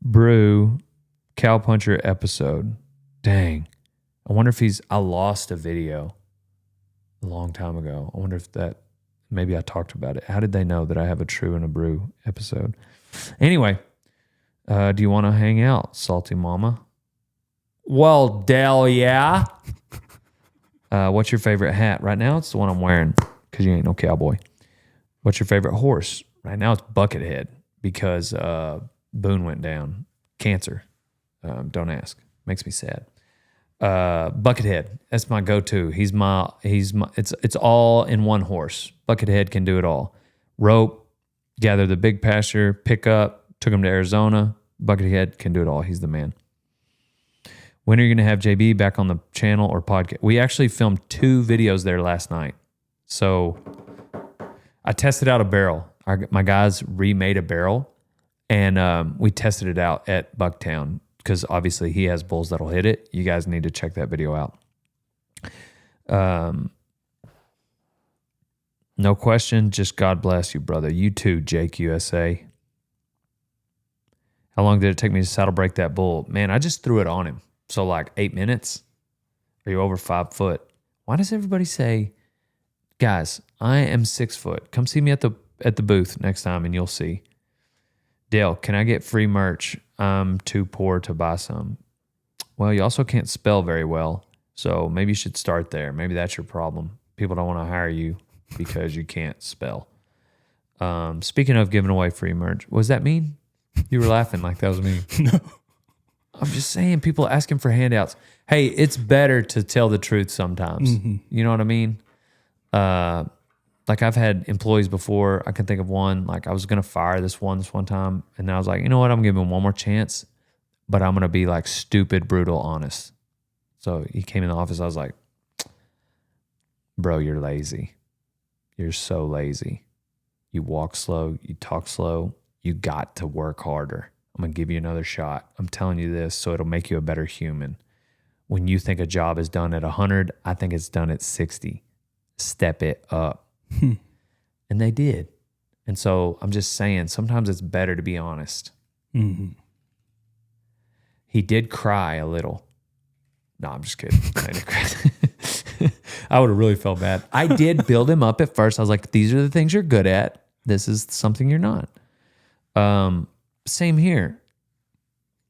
Brew Cowpuncher episode? Dang. I wonder if I lost a video a long time ago. I wonder if maybe I talked about it. How did they know that I have a True and a Brew episode? Anyway, do you want to hang out, Salty Mama? Well, Dale, yeah. What's your favorite hat? Right now, it's the one I'm wearing because you ain't no cowboy. What's your favorite horse? Right now, it's Buckethead because Boone went down. Cancer. Don't ask. Makes me sad. Buckethead. That's my go-to. He's my. It's all in one horse. Buckethead can do it all. Rope, gather the big pasture, pick up. Took him to Arizona. Buckethead can do it all. He's the man. When are you going to have JB back on the channel or podcast? We actually filmed 2 videos there last night. So I tested out a barrel. My guys remade a barrel, and we tested it out at Bucktown because obviously he has bulls that'll hit it. You guys need to check that video out. No question. Just God bless you, brother. You too, Jake USA. How long did it take me to saddle break that bull? Man, I just threw it on him. So like 8 minutes. Are you over 5 foot? Why does everybody say, guys, I am 6 foot. Come see me at the booth next time and you'll see. Dale, can I get free merch? I'm too poor to buy some. Well, you also can't spell very well. So maybe you should start there. Maybe that's your problem. People don't want to hire you because you can't spell. Speaking of giving away free merch, was that mean? You were laughing like that was me.
No.
I'm just saying, people asking for handouts. Hey, it's better to tell the truth sometimes. Mm-hmm. You know what I mean? Like I've had employees before. I can think of one. Like I was going to fire this one time. And I was like, you know what? I'm giving him one more chance. But I'm going to be like stupid, brutal, honest. So he came in the office. I was like, bro, you're lazy. You're so lazy. You walk slow. You talk slow. You got to work harder. I'm going to give you another shot. I'm telling you this so it'll make you a better human. When you think a job is done at 100, I think it's done at 60. Step it up. And they did. And so I'm just saying, sometimes it's better to be honest. Mm-hmm. He did cry a little. No, I'm just kidding. I didn't cry. I would have really felt bad. I did build him up at first. I was like, these are the things you're good at. This is something you're not. Same here.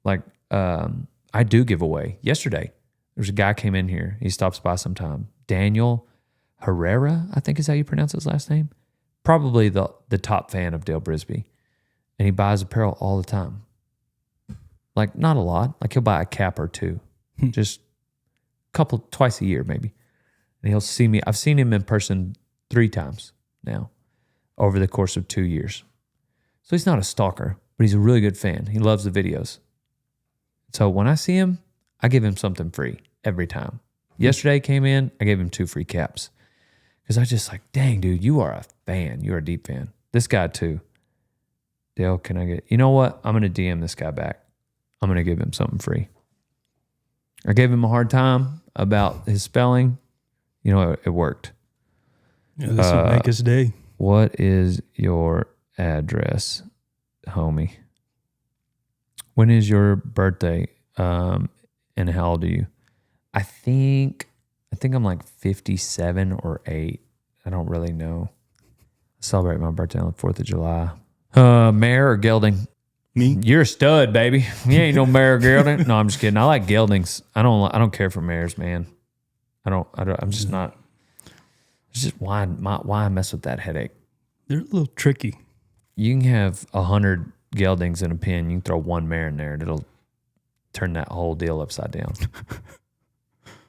Like, I do give away. Yesterday, there's a guy came in here. He stops by sometime. Daniel Herrera, I think is how you pronounce his last name. Probably the top fan of Dale Brisby. And he buys apparel all the time. Like, not a lot. Like, he'll buy a cap or two. Just twice a year maybe. And he'll see me. I've seen him in person 3 times now over the course of 2 years. So he's not a stalker, but he's a really good fan. He loves the videos. So when I see him, I give him something free every time. Yesterday came in, I gave him 2 free caps. Because I just like, dang, dude, you are a fan. You're a deep fan. This guy too. Dale, can I get, you know what? I'm going to DM this guy back. I'm going to give him something free. I gave him a hard time about his spelling. You know, it worked.
Yeah, this would make his day.
What is your address, homie? When is your birthday? And how old are you? I think I'm like 57 or 8. I don't really know. I celebrate my birthday on the 4th of July. Mayor or gelding?
Me?
You're a stud, baby. You ain't no mayor or gelding. No, I'm just kidding. I like geldings. I don't care for mares, man. I'm just not. It's just why mess with that headache?
They're a little tricky.
You can have 100 geldings in a pen. You can throw one mare in there, and it'll turn that whole deal upside down.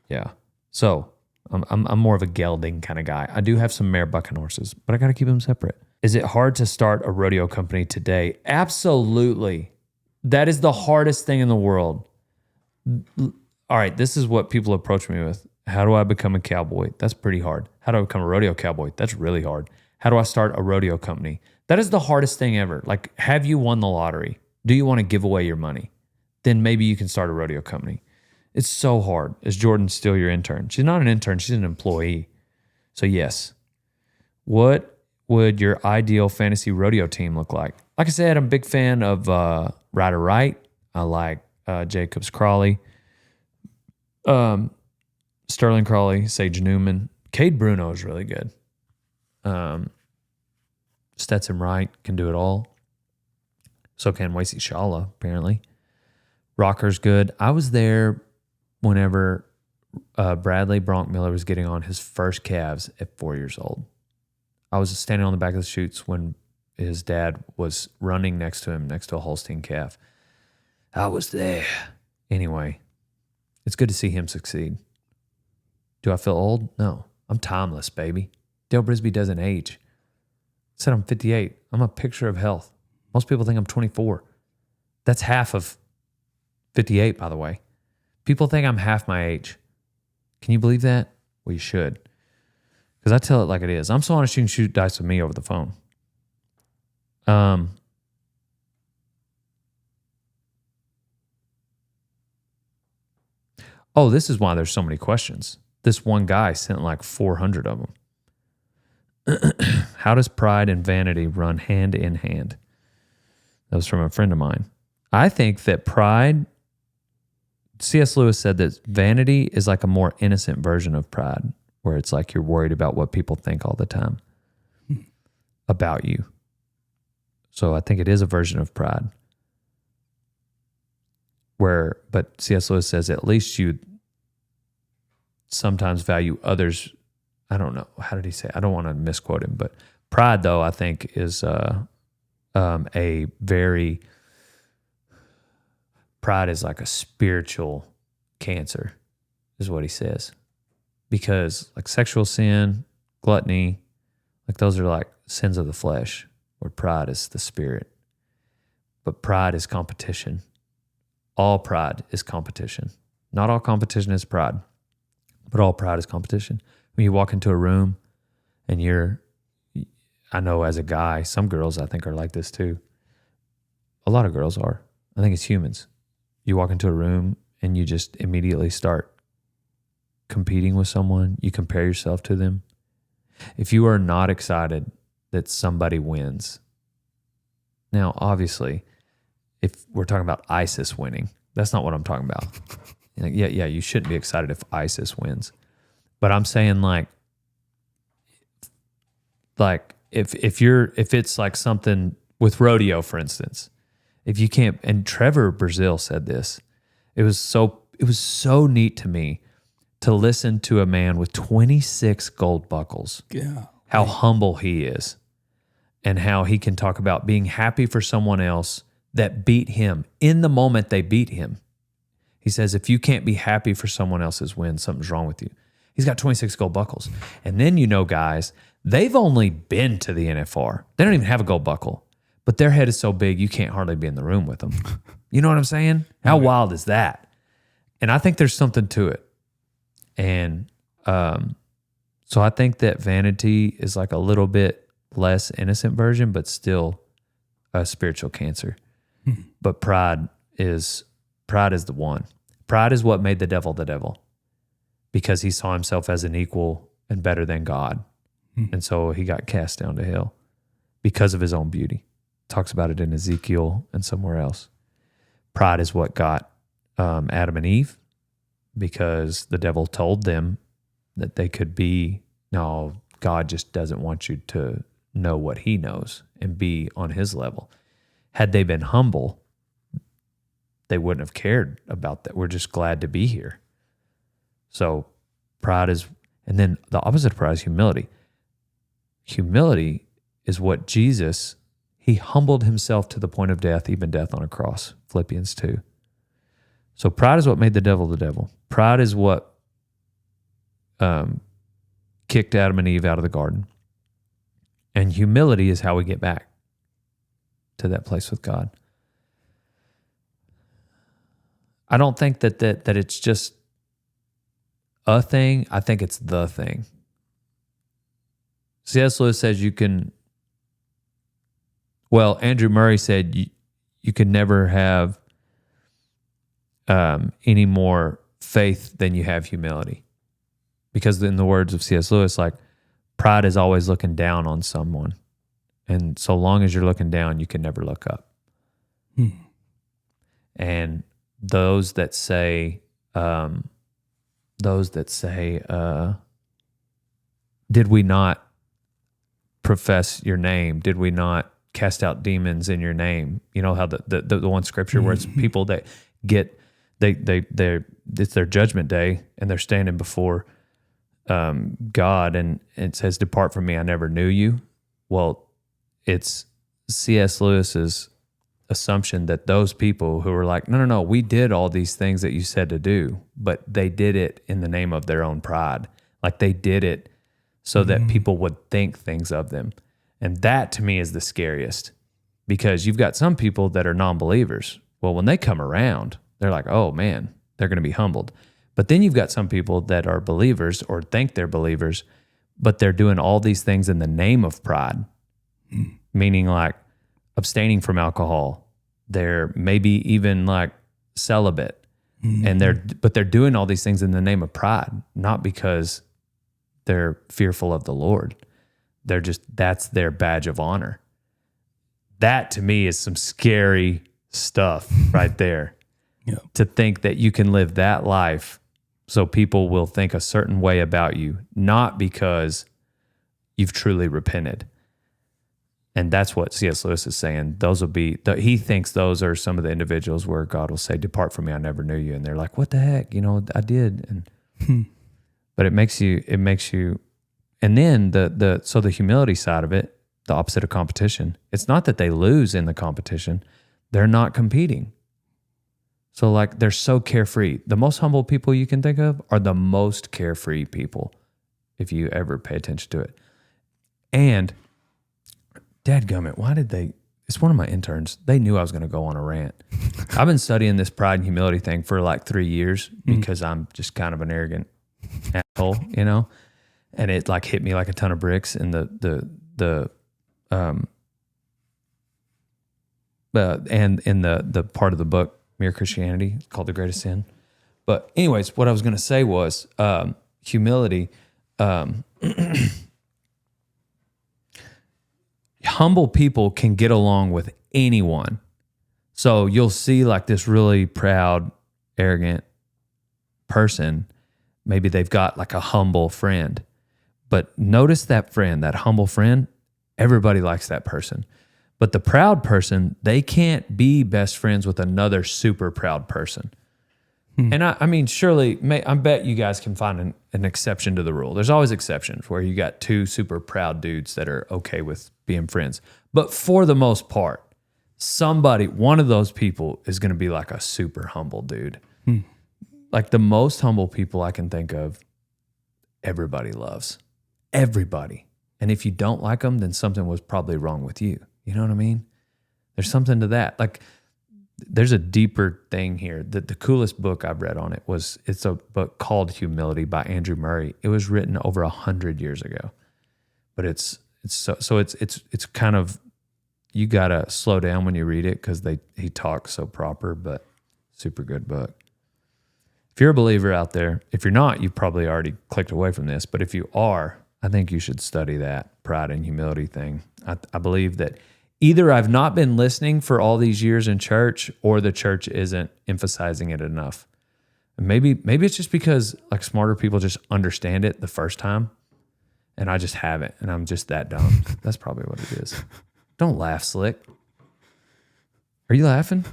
Yeah. So I'm more of a gelding kind of guy. I do have some mare bucking horses, but I got to keep them separate. Is it hard to start a rodeo company today? Absolutely. That is the hardest thing in the world. All right, this is what people approach me with. How do I become a cowboy? That's pretty hard. How do I become a rodeo cowboy? That's really hard. How do I start a rodeo company? That is the hardest thing ever. Like, have you won the lottery? Do you want to give away your money? Then maybe you can start a rodeo company. It's so hard. Is Jordan still your intern? She's not an intern. She's an employee. So yes. What would your ideal fantasy rodeo team look like? Like I said, I'm a big fan of Ryder Wright. I like Jacobs Crawley. Sterling Crawley, Sage Newman. Cade Bruno is really good. Stetson Wright can do it all. So can Wasey Shala, apparently. Rocker's good. I was there whenever Bradley Bronk Miller was getting on his first calves at 4 years old. I was standing on the back of the chutes when his dad was running next to him, next to a Holstein calf. I was there. Anyway, it's good to see him succeed. Do I feel old? No. I'm timeless, baby. Dale Brisby doesn't age. I said I'm 58. I'm a picture of health. Most people think I'm 24. That's half of 58, by the way. People think I'm half my age. Can you believe that? Well, you should. Because I tell it like it is. I'm so honest you can shoot dice with me over the phone. Oh, this is why there's so many questions. This one guy sent like 400 of them. How does pride and vanity run hand in hand? That was from a friend of mine. I think that pride, C.S. Lewis said that vanity is like a more innocent version of pride, where it's like you're worried about what people think all the time about you. So I think it is a version of pride. But C.S. Lewis says at least you sometimes value others. I don't know. How did he say? I don't want to misquote him, but pride, though, I think is pride is like a spiritual cancer, is what he says. Because like sexual sin, gluttony, like those are like sins of the flesh, where pride is the spirit. But pride is competition. All pride is competition. Not all competition is pride, but all pride is competition. When you walk into a room and I know as a guy, some girls I think are like this too. A lot of girls are. I think it's humans. You walk into a room and you just immediately start competing with someone. You compare yourself to them. If you are not excited that somebody wins, now obviously, if we're talking about ISIS winning, that's not what I'm talking about. Yeah, you shouldn't be excited if ISIS wins. But I'm saying like if it's like something with rodeo, for instance, if you can't, and Trevor Brazil said this, it was so neat to me to listen to a man with 26 gold buckles.
Yeah.
How humble he is, and how he can talk about being happy for someone else that beat him in the moment they beat him. He says, if you can't be happy for someone else's win, something's wrong with you. He's got 26 gold buckles. And then, guys, they've only been to the NFR. They don't even have a gold buckle, but their head is so big, you can't hardly be in the room with them. You know what I'm saying? How wild is that? And I think there's something to it. And so I think that vanity is like a little bit less innocent version, but still a spiritual cancer. But pride is the one. Pride is what made the devil, because he saw himself as an equal and better than God. And so he got cast down to hell because of his own beauty. Talks about it in Ezekiel and somewhere else. Pride is what got Adam and Eve, because the devil told them that they could be, no, God just doesn't want you to know what he knows and be on his level. Had they been humble, they wouldn't have cared about that. We're just glad to be here. So pride is, and then the opposite of pride is humility. Humility is what Jesus, he humbled himself to the point of death, even death on a cross, Philippians 2. So pride is what made the devil. Pride is what kicked Adam and Eve out of the garden. And humility is how we get back to that place with God. I don't think that it's just a thing. I think it's the thing. C.S. Lewis says you can, well, Andrew Murray said you can never have any more faith than you have humility. Because in the words of C.S. Lewis, like, pride is always looking down on someone. And so long as you're looking down, you can never look up. And those that say, did we not profess your name? Did we not cast out demons in your name? You know how the one scripture where it's people that get, it's their judgment day and they're standing before God, and it says, "Depart from me, I never knew you." Well, it's C.S. Lewis's assumption that those people who were like, no, we did all these things that you said to do, but they did it in the name of their own pride. Like, they did it so that people would think things of them. And that to me is the scariest, because you've got some people that are non-believers. Well, when they come around, they're like, oh man, they're going to be humbled. But then you've got some people that are believers or think they're believers, but they're doing all these things in the name of pride, meaning like abstaining from alcohol. They're maybe even like celibate, and they're doing all these things in the name of pride, not because they're fearful of the Lord. They're just, that's their badge of honor. That to me is some scary stuff right there. To think that you can live that life so people will think a certain way about you, not because you've truly repented. And that's what C.S. Lewis is saying. Those will be, he thinks those are some of the individuals where God will say, "Depart from me, I never knew you." And they're like, "What the heck? You know, I did." And but it makes you, and then so the humility side of it, the opposite of competition. It's not that they lose in the competition. They're not competing. So like, they're so carefree. The most humble people you can think of are the most carefree people, if you ever pay attention to it. And dadgummit, why did they, it's one of my interns, they knew I was going to go on a rant. I've been studying this pride and humility thing for like 3 years because I'm just kind of an arrogant asshole, you know? And it like hit me like a ton of bricks in the part of the book, Mere Christianity, called The Greatest Sin. But anyways, what I was going to say was humility. Humble people can get along with anyone. So you'll see like this really proud, arrogant person. Maybe they've got like a humble friend. But notice that friend, that humble friend, everybody likes that person. But the proud person, they can't be best friends with another super proud person. And I mean, surely, I bet you guys can find an exception to the rule. There's always exceptions where you got two super proud dudes that are okay with being friends. But for the most part, one of those people is going to be like a super humble dude. Like the most humble people I can think of, everybody loves. Everybody. And if you don't like them, then something was probably wrong with you. You know what I mean? There's something to that. Like there's a deeper thing here. The coolest book I've read on it it's a book called Humility by Andrew Murray. It was written over 100 years ago, but it's kind of, you gotta slow down when you read it because he talks so proper, but super good book. If you're a believer out there, if you're not, you've probably already clicked away from this, but if you are, I think you should study that pride and humility thing. I believe that either I've not been listening for all these years in church, or the church isn't emphasizing it enough. And maybe it's just because like smarter people just understand it the first time, and I just haven't, and I'm just that dumb. That's probably what it is. Don't laugh, Slick. Are you laughing?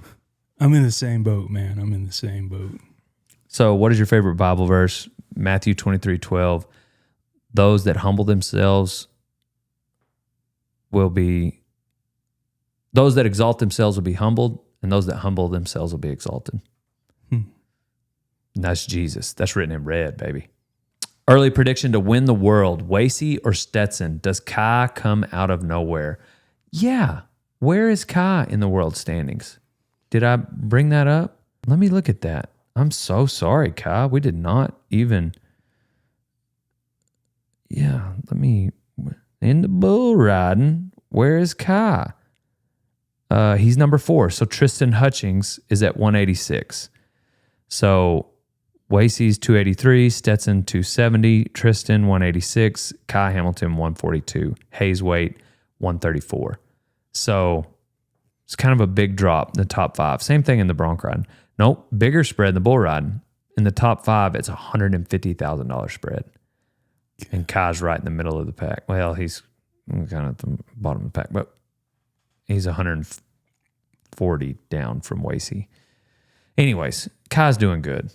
I'm in the same boat, man. I'm in the same boat.
So what is your favorite Bible verse? Matthew 23:12. Those that exalt themselves will be humbled, and those that humble themselves will be exalted. And that's Jesus. That's written in red, baby. Early prediction to win the world. Wasey or Stetson? Does Kai come out of nowhere? Yeah. Where is Kai in the world standings? Did I bring that up? Let me look at that. I'm so sorry, Kai. We did not even... Yeah, in the bull riding, where is Kai? He's number 4. So Tristan Hutchings is at 186. So Wasey's 283, Stetson 270, Tristan 186, Kai Hamilton 142, Hayes Weight 134. So it's kind of a big drop in the top 5. Same thing in the bronc riding. Nope, bigger spread in the bull riding. In the top 5, it's $150,000 spread. And Kai's right in the middle of the pack. Well, he's kind of at the bottom of the pack, but he's 140 down from Wasey. Anyways, Kai's doing good.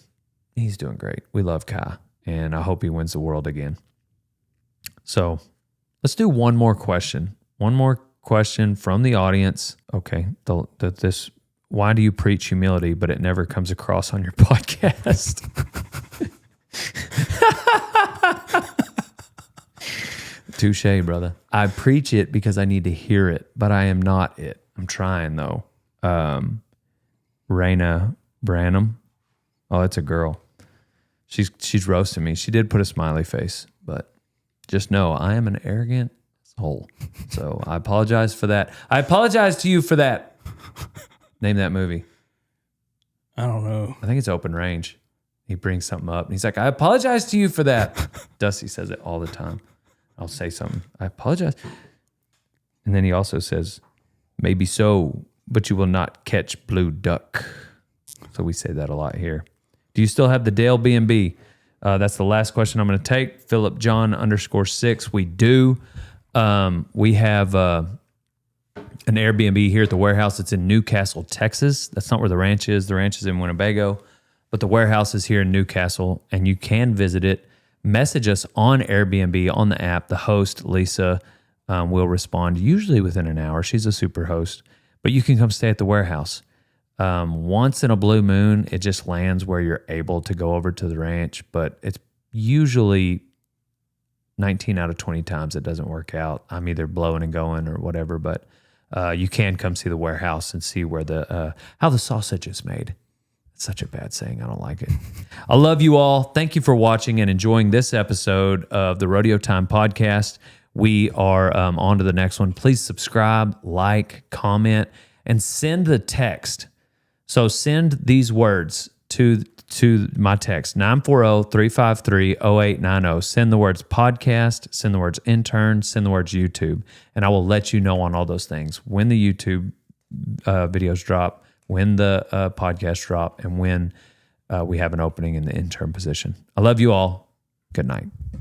He's doing great. We love Kai, and I hope he wins the world again. So let's do one more question. One more question from the audience. Okay, why do you preach humility, but it never comes across on your podcast? Touche, brother. I preach it because I need to hear it, but I am not it. I'm trying, though. Raina Branham. Oh, it's a girl. She's roasting me. She did put a smiley face, but just know I am an arrogant hole. So I apologize for that. I apologize to you for that. Name that movie.
I don't know.
I think it's Open Range. He brings something up, and he's like, I apologize to you for that. Dusty says it all the time. I'll say something. I apologize. And then he also says, maybe so, but you will not catch blue duck. So we say that a lot here. Do you still have the Dale B&B? That's the last question I'm going to take. Philip John _6. We do. We have an Airbnb here at the warehouse. It's in Newcastle, Texas. That's not where the ranch is. The ranch is in Winnebago. But the warehouse is here in Newcastle, and you can visit it. Message us on Airbnb on the app. The host, Lisa, will respond usually within an hour. She's a super host. But you can come stay at the warehouse. Once in a blue moon, it just lands where you're able to go over to the ranch. But it's usually 19 out of 20 times it doesn't work out. I'm either blowing and going or whatever. But you can come see the warehouse and see where how the sausage is made. Such a bad saying. I don't like it. I love you all. Thank you for watching and enjoying this episode of the Rodeo Time Podcast. We are on to the next one. Please subscribe, like, comment, and send the text. So send these words to my text, 940-353-0890. Send the words podcast, send the words intern, send the words YouTube, and I will let you know on all those things when the YouTube videos drop, when the podcast drop, and when we have an opening in the intern position. I love you all. Good night.